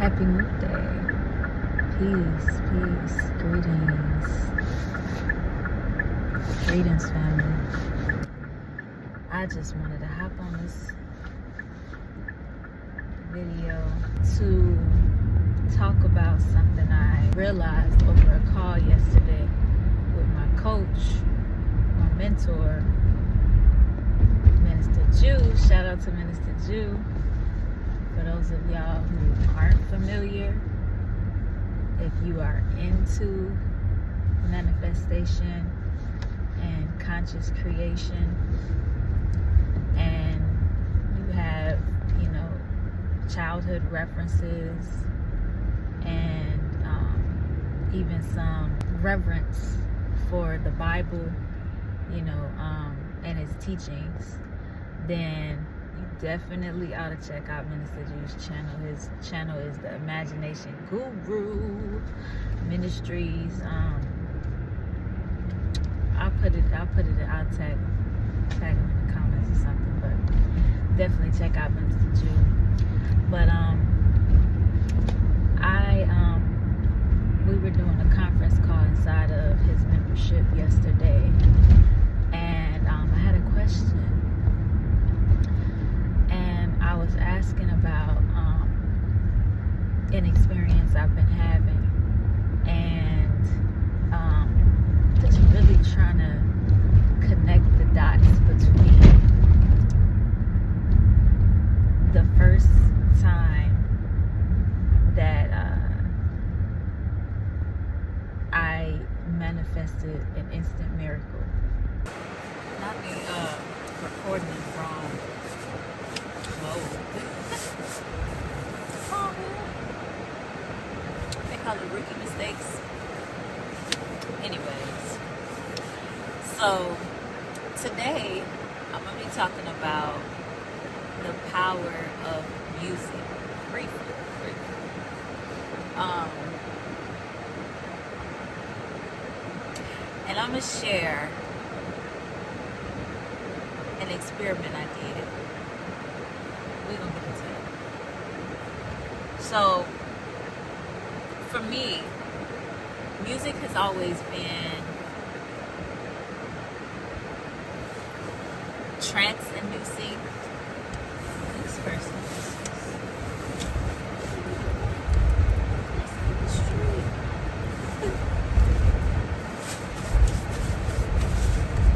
Happy New Day. Peace, peace, greetings. Greetings, family. I just wanted to hop on this video to talk about something I realized over a call yesterday with my coach, my mentor, Minister Jew. Shout out to Minister Jew. For those of y'all who aren't familiar, if you are into manifestation and conscious creation, and you have, childhood references and even some reverence for the Bible, and its teachings, then you definitely ought to check out Minister Jew's channel. His channel is the Imagination Guru Ministries. I'll tag him in the comments or something, but definitely check out Minister Jew. But we were doing a conference call inside of his membership yesterday, and I had a question, and I was asking about an experience I've been having, and just really trying to connect the dots between the first time that I manifested an instant miracle. Not me recording it wrong mode. Oh, they call it rookie mistakes. Anyways, so today I'm going to be talking about the power of music. Briefly. And I'm going to share an experiment I did. We're going to get into it. So, for me, music has always been trance-inducing. This person.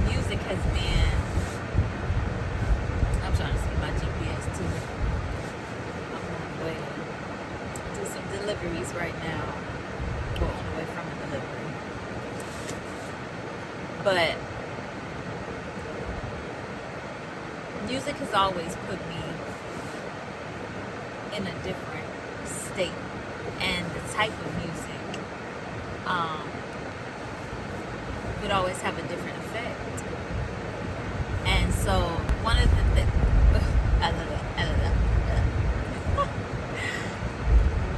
Music has been, I'm trying to see my GPS too. I'm on the way to do some deliveries right now. We're on the way from a delivery. But music has always put me in a different state, and the type of music would always have a different effect. And so one of the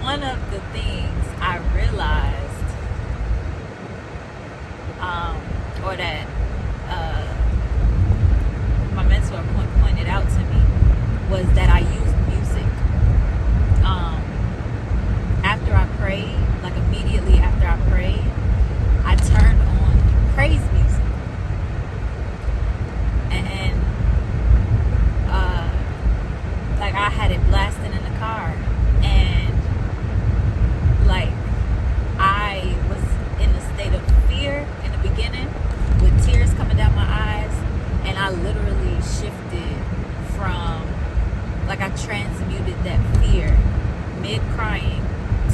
one of the things I realized, or that my mentor pointed out to me, was that I used music after I prayed. Like immediately after I prayed, I turned on praise music, and like I had it blasting in the car, and like I was in a state of fear in the beginning with tears coming down my eyes, and I literally shifted from, like, I transmuted that fear mid crying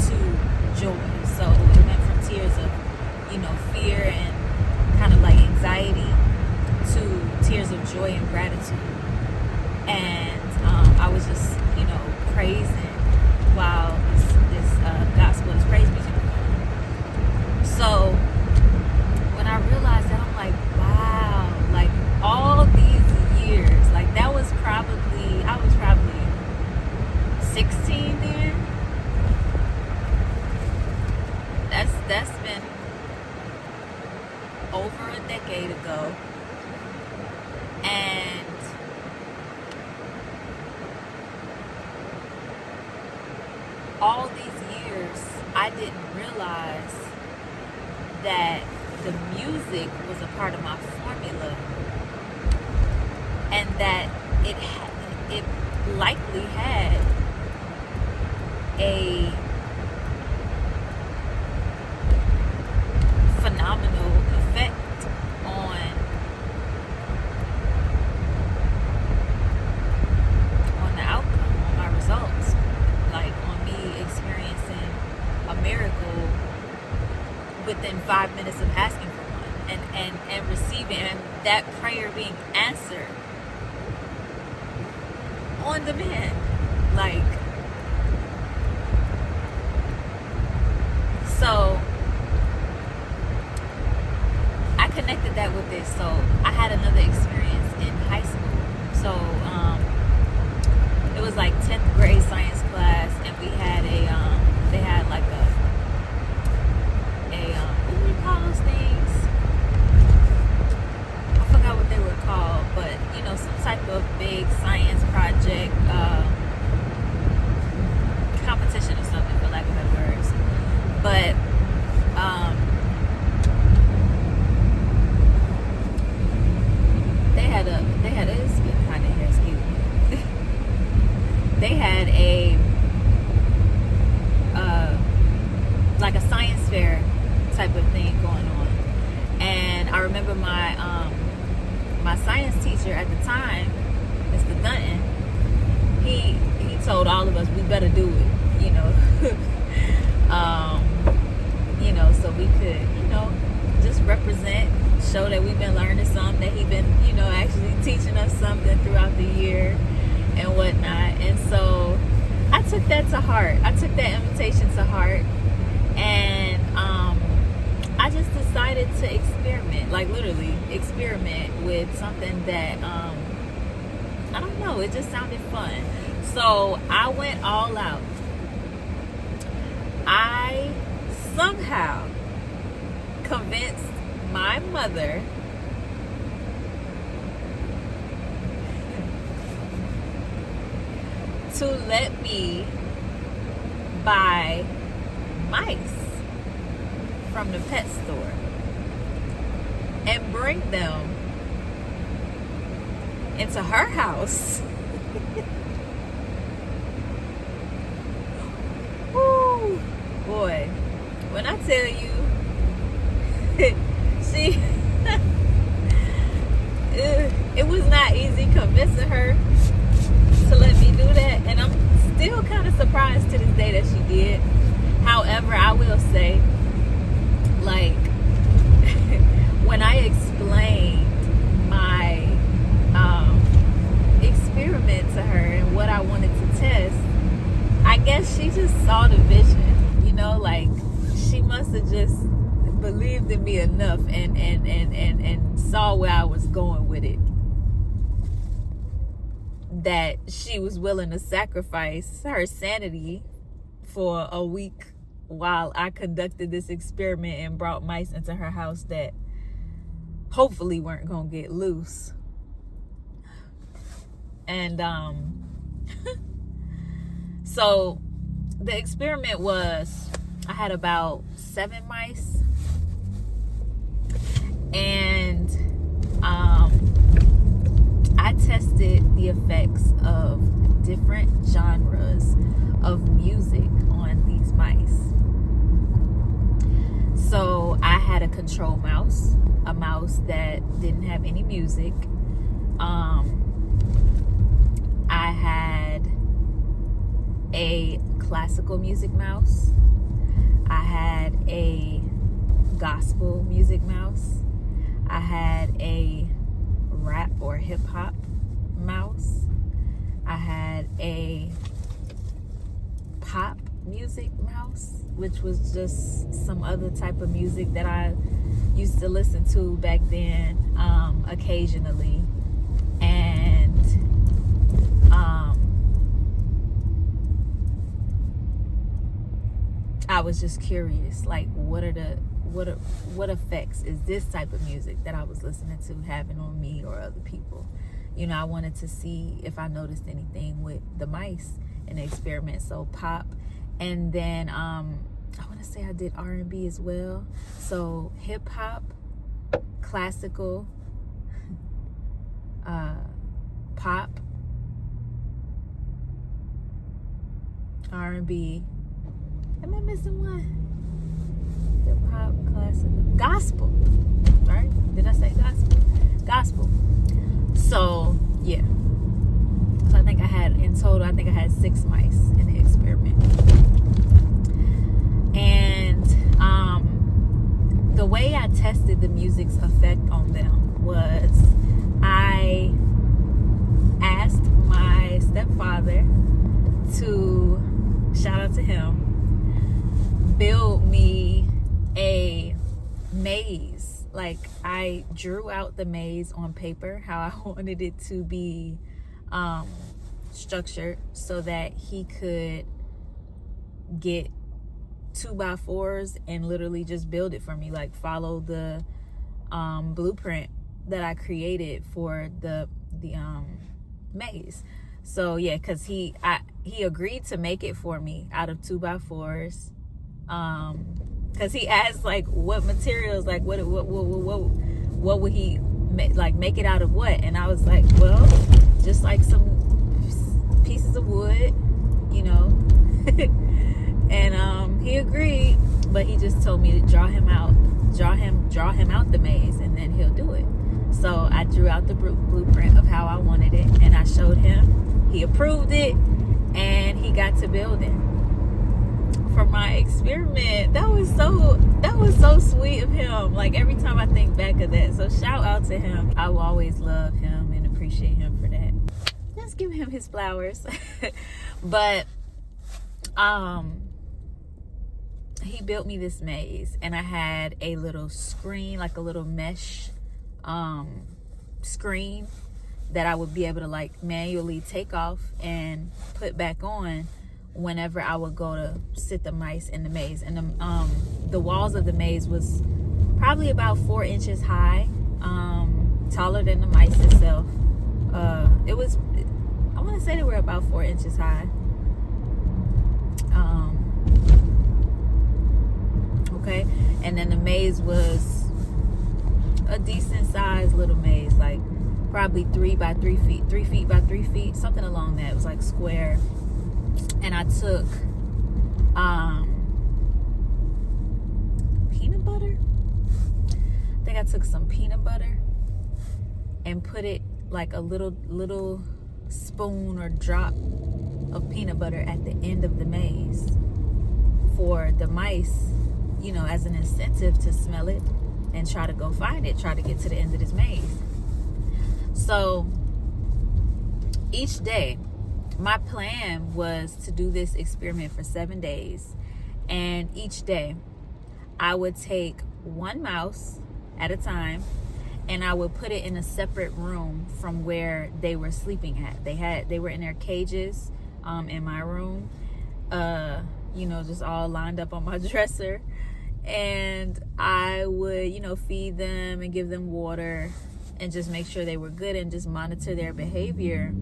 to joy. So it went from tears of, fear and kind of like anxiety to tears of joy and gratitude. And I was just, praising while this gospel, this praise music was on. So when I realized that, I'm like, wow, like all these years, like I was probably 16 then. That's been over a decade ago, and all these years, I didn't realize that the music was a part of my formula, and that it likely had a phenomenal effect on the outcome, on my results, like on me experiencing a miracle within 5 minutes of asking for one, and receiving, and that prayer being answered on demand. Like, so I connected that with this. So I had another experience in high school. So it was like 10th grade science class, and we had they had like what do you call those things? I forgot what they were called, but some type of big science project, competition or something, for lack of better words. But it's getting hot in here, excuse me. They had a like a science fair type of thing going on, and I remember my my science teacher at the time, Mr. Dunton, he told all of us we better do it, so we could, just represent, show that we've been learning something, that he's been, actually teaching us something throughout the year and whatnot. And so I took that to heart. I took that invitation to heart, and I just decided to experiment, like literally experiment with something that I don't know, it just sounded fun. So I went all out. I somehow convinced my mother to let me buy mice from the pet store and bring them into her house. Woo, boy, when I tell you, she it was not easy convincing her to let me do that, and I'm still kind of surprised to this day that she did. However, I will say, like, when I explained my experiment to her and what I wanted to test, I guess she just saw the vision, like she must have just believed in me enough and saw where I was going with it, that she was willing to sacrifice her sanity for a week while I conducted this experiment and brought mice into her house that hopefully weren't gonna get loose. And so the experiment was, I had about 7 mice, and I tested the effects of different genres of music on these mice. So I had a control mouse, a mouse that didn't have any music. I had a classical music mouse. I had a gospel music mouse. I had a rap or hip hop mouse. I had a pop music mouse, which was just some other type of music that I used to listen to back then, occasionally. And I was just curious, like, what effects is this type of music that I was listening to having on me or other people? I wanted to see if I noticed anything with the mice in the experiment. So pop And then I want to say I did R&B as well. So hip hop, classical, pop, R&B. Am I missing one? Hip hop, classical, gospel. Right? Did I say gospel? Gospel. So yeah. So I think I had 6 mice in the experiment. And the way I tested the music's effect on them was I asked my stepfather to, shout out to him, build me a maze. Like, I drew out the maze on paper, how I wanted it to be structured, so that he could get 2x4s and literally just build it for me, like follow the blueprint that I created for the maze. So yeah, because he agreed to make it for me out of 2x4s, because he asked like what materials, like what would he make it out of what, and I was like, well, just like some pieces of wood, you know. And he agreed, but he just told me to draw him out the maze, and then he'll do it. So I drew out the blueprint of how I wanted it, and I showed him. He approved it, and he got to building for my experiment. That was so sweet of him. Like, every time I think back of that, so shout out to him. I will always love him and appreciate him for that. Let's give him his flowers. But he built me this maze, and I had a little screen, like a little mesh screen that I would be able to like manually take off and put back on whenever I would go to sit the mice in the maze. And the walls of the maze was probably about 4 inches high, taller than the mice itself. I want to say they were about 4 inches high. Okay, and then the maze was a decent sized little maze, like probably 3 by 3 feet, 3 feet by 3 feet, something along that. It was like square. And I took peanut butter. I think I took some peanut butter and put it like a little spoon or drop of peanut butter at the end of the maze for the mice, you know, as an incentive to smell it and try to go find it, try to get to the end of this maze. So each day, my plan was to do this experiment for 7 days. And each day, I would take one mouse at a time, and I would put it in a separate room from where they were sleeping at. They were in their cages in my room, you know, just all lined up on my dresser. And I would, you know, feed them and give them water and just make sure they were good and just monitor their behavior.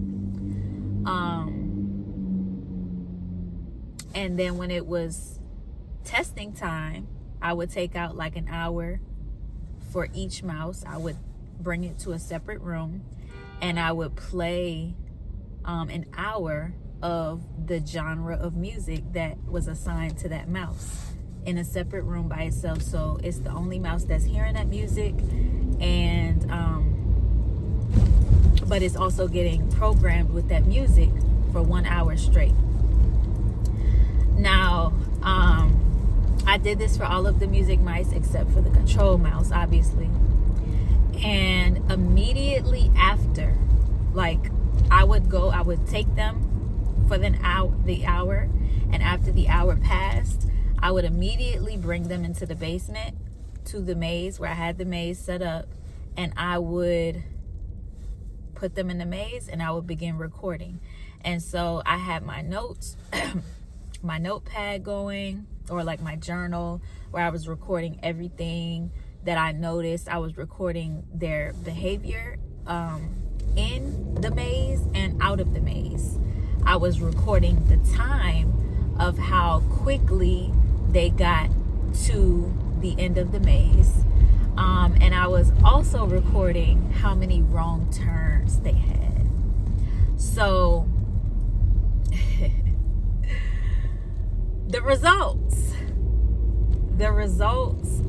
And then when it was testing time, I would take out like an hour for each mouse. I would bring it to a separate room, and I would play an hour of the genre of music that was assigned to that mouse in a separate room by itself. So it's the only mouse that's hearing that music, and but it's also getting programmed with that music for 1 hour straight. Now, I did this for all of the music mice except for the control mouse, obviously. And immediately after, like, I would take them for the hour, and after the hour passed, I would immediately bring them into the basement to the maze where I had the maze set up, and I would put them in the maze, and I would begin recording. And so I had my notes, my notepad going, or like my journal, where I was recording everything that I noticed. I was recording their behavior in the maze and out of the maze. I was recording the time of how quickly they got to the end of the maze. And I was also recording how many wrong turns they had. So the results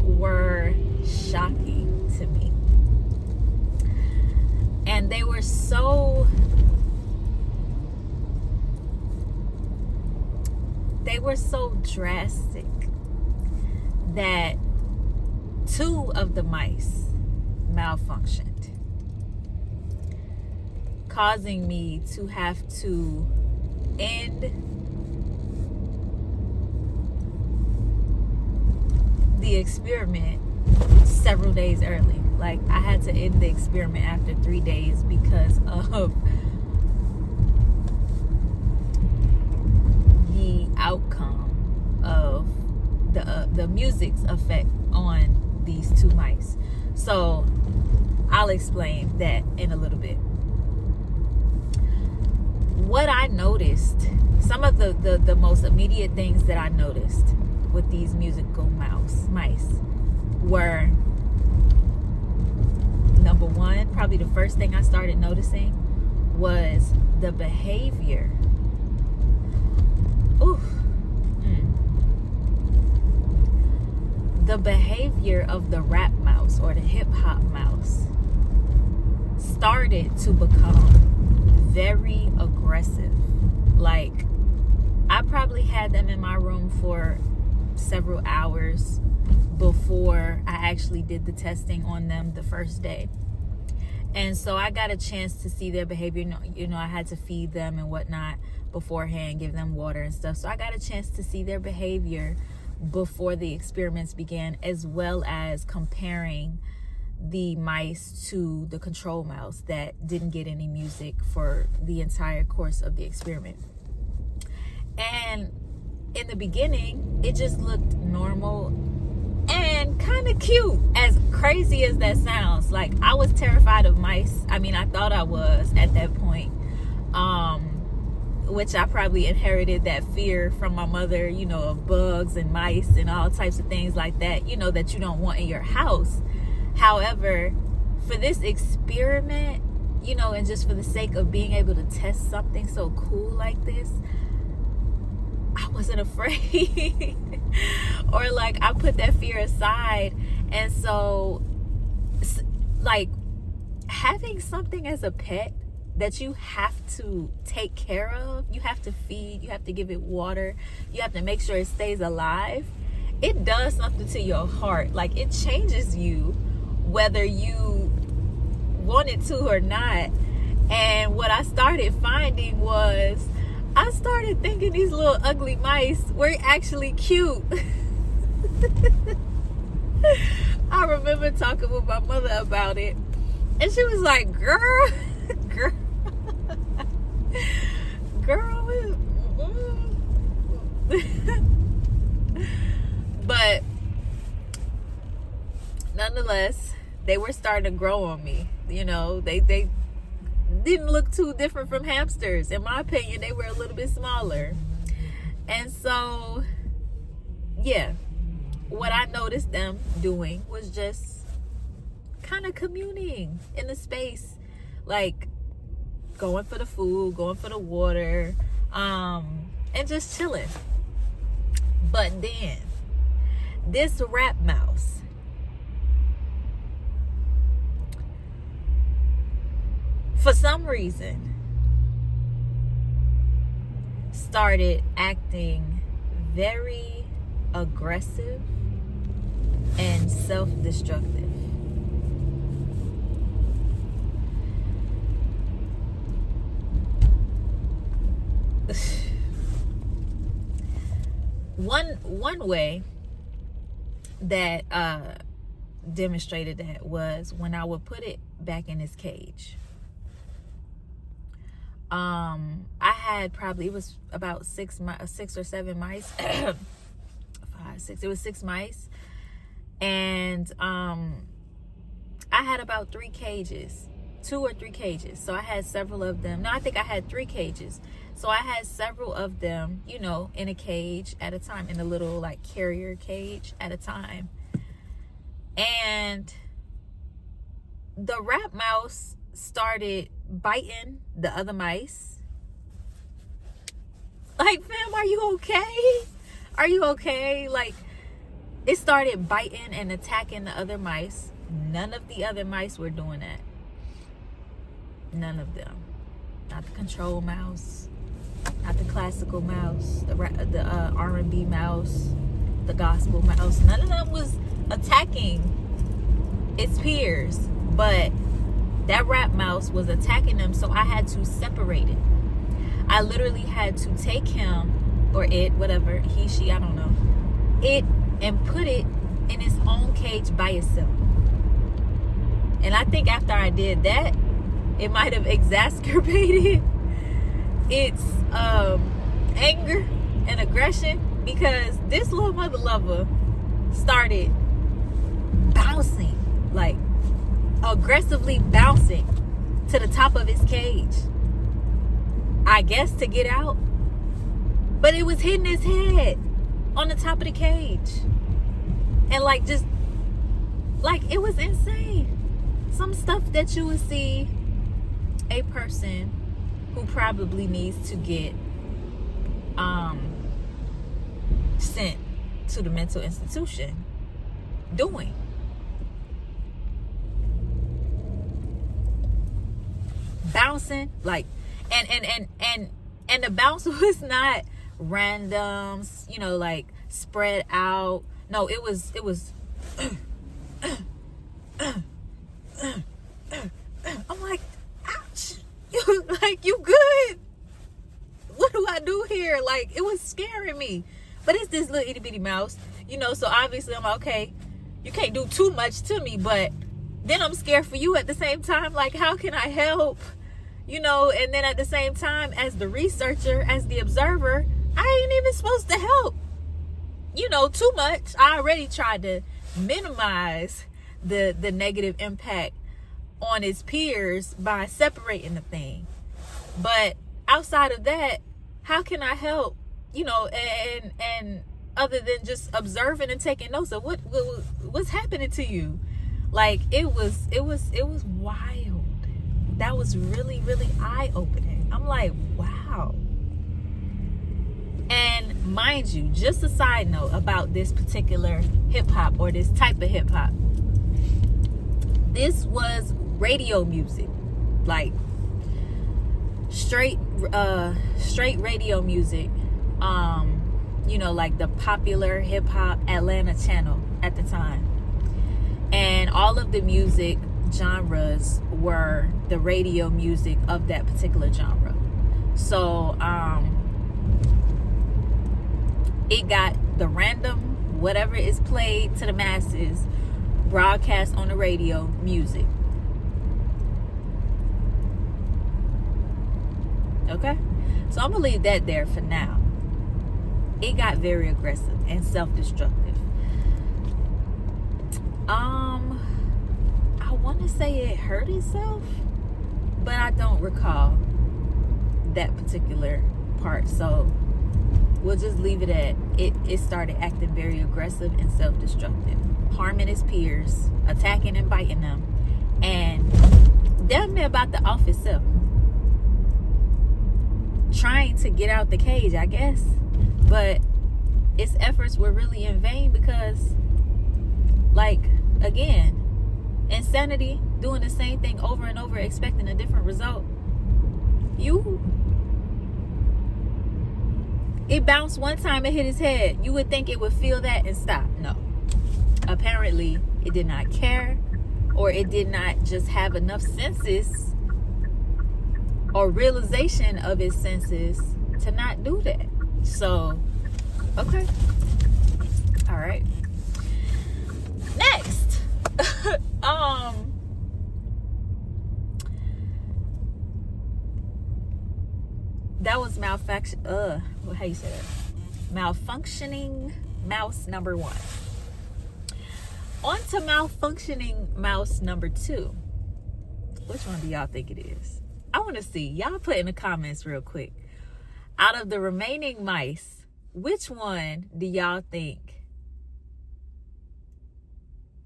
were shocking to me. And they were so drastic that 2 of the mice malfunctioned, causing me to have to end the experiment several days early. Like, I had to end the experiment after 3 days because of the outcome of the music's effect on these 2 mice. So I'll explain that in a little bit. What I noticed, some of the most immediate things that I noticed with these musical mice were, number one, probably the first thing I started noticing was the behavior. The behavior of the rap mouse or the hip hop mouse started to become very aggressive. Like, I probably had them in my room for several hours before I actually did the testing on them the first day. And so I got a chance to see their behavior. You know, I had to feed them and whatnot beforehand, give them water and stuff. So I got a chance to see their behavior before the experiments began, as well as comparing the mice to the control mouse that didn't get any music for the entire course of the experiment. And in the beginning, it just looked normal and kind of cute, as crazy as that sounds. Like, I was terrified of mice. I mean, I thought I was at that point, which I probably inherited that fear from my mother, you know, of bugs and mice and all types of things like that, you know, that you don't want in your house. However, for this experiment, you know, and just for the sake of being able to test something so cool like this, I wasn't afraid. Or like, I put that fear aside. And so, like, having something as a pet that you have to take care of, you have to feed, you have to give it water, you have to make sure it stays alive, it does something to your heart. Like, it changes you whether you want it to or not. And what I started finding was, I started thinking these little ugly mice were actually cute. I remember talking with my mother about it, and she was like, girl, but nonetheless, they were starting to grow on me. You know, they didn't look too different from hamsters. In my opinion, they were a little bit smaller. And so, yeah, what I noticed them doing was just kind of communing in the space, like going for the food, going for the water, and just chilling. But then this rat mouse, for some reason, started acting very aggressive and self-destructive. One way that demonstrated that was when I would put it back in its cage. I had probably, it was about 6 or 7 mice. 5, 6. It was 6 mice, and I had about 3 cages, 2 or 3 cages. So I had several of them. No, I think I had 3 cages. So I had several of them, you know, in a cage at a time, in a little like carrier cage at a time. And the rat mouse started biting the other mice. Like, fam, are you okay? Are you okay? Like, it started biting and attacking the other mice. None of the other mice were doing that. None of them. Not the control mouse, not the classical mouse, the R&B mouse, the gospel mouse. None of them was attacking its peers, but that rat mouse was attacking them, so I had to separate it. I literally had to take him, or it, whatever, he, she, I don't know, it, and put it in its own cage by itself. And I think after I did that, it might have exacerbated its anger and aggression, because this little mother lover started bouncing, like aggressively bouncing to the top of his cage, I guess to get out. But it was hitting his head on the top of the cage, and like, just like, it was insane. Some stuff that you would see a person who probably needs to get sent to the mental institution doing. Bouncing, like, and the bounce was not random, you know, like spread out. No, it was I'm like, ouch. Like, you good? What do I do here? Like, it was scaring me. But it's this little itty bitty mouse, you know, so obviously I'm like, okay, you can't do too much to me, but then I'm scared for you at the same time. Like, how can I help? You know, and then at the same time, as the researcher, as the observer, I ain't even supposed to help, you know, too much. I already tried to minimize the negative impact on its peers by separating the thing. But outside of that, how can I help? You know, and other than just observing and taking notes of what's happening to you. Like, it was wild. That was really, really eye-opening. I'm like, wow. And mind you, just a side note about this particular hip-hop, or this type of hip-hop. This was radio music, like straight radio music. You know, like the popular hip-hop Atlanta channel at the time. And all of the music genres were the radio music of that particular genre. So it got the random, whatever is played to the masses, broadcast on the radio music. Okay? So I'm gonna leave that there for now. It got very aggressive and self-destructive. I want to say it hurt itself, but I don't recall that particular part. So we'll just leave it at it started acting very aggressive and self-destructive, harming its peers, attacking and biting them, and damn near about to off itself. Trying to get out the cage, I guess. But its efforts were really in vain, because, like, again, insanity, doing the same thing over and over, expecting a different result. It bounced one time and hit his head. You would think it would feel that and stop. No. Apparently, it did not care, or it did not just have enough senses or realization of its senses to not do that. So, okay. All right. Next. That was how you say that? Malfunctioning mouse number 1. On to malfunctioning mouse number 2. Which one do y'all think it is? I want to see. Y'all put in the comments real quick. Out of the remaining mice, which one do y'all think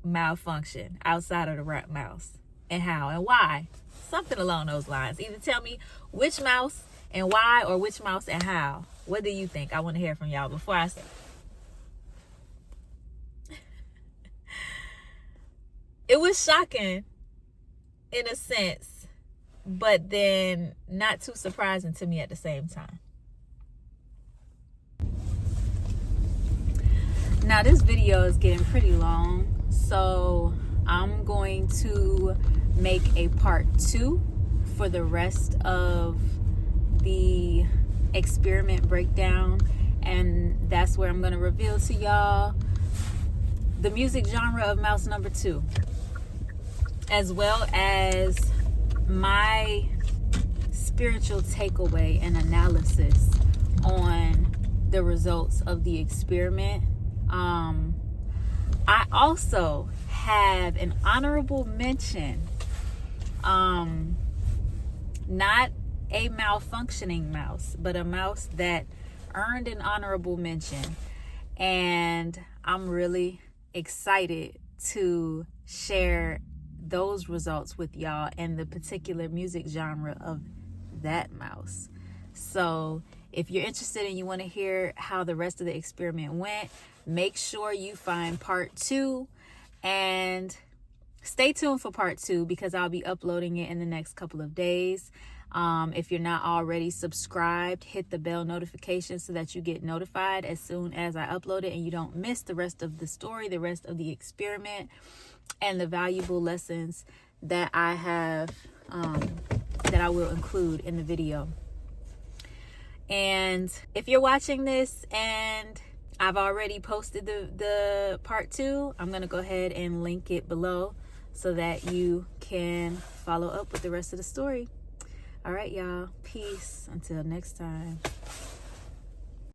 malfunctioned outside of the rat mouse, and how and why? Something along those lines. Either tell me which mouse and why, or which mouse and how. What do you think? I want to hear from y'all before I say. It was shocking in a sense, but then not too surprising to me at the same time. Now this video is getting pretty long, so I'm going to make a part 2 for the rest of the experiment breakdown, and that's where I'm going to reveal to y'all the music genre of mouse number 2, as well as my spiritual takeaway and analysis on the results of the experiment. I also have an honorable mention, not a malfunctioning mouse, but a mouse that earned an honorable mention, and I'm really excited to share those results with y'all and the particular music genre of that mouse. So if you're interested and you want to hear how the rest of the experiment went, make sure you find part 2 and stay tuned for part 2, because I'll be uploading it in the next couple of days. If you're not already subscribed, hit the bell notification so that you get notified as soon as I upload it and you don't miss the rest of the story, the rest of the experiment, and the valuable lessons that I have, that I will include in the video. And if you're watching this and I've already posted the part 2, I'm going to go ahead and link it below so that you can follow up with the rest of the story. All right, y'all. Peace. Until next time.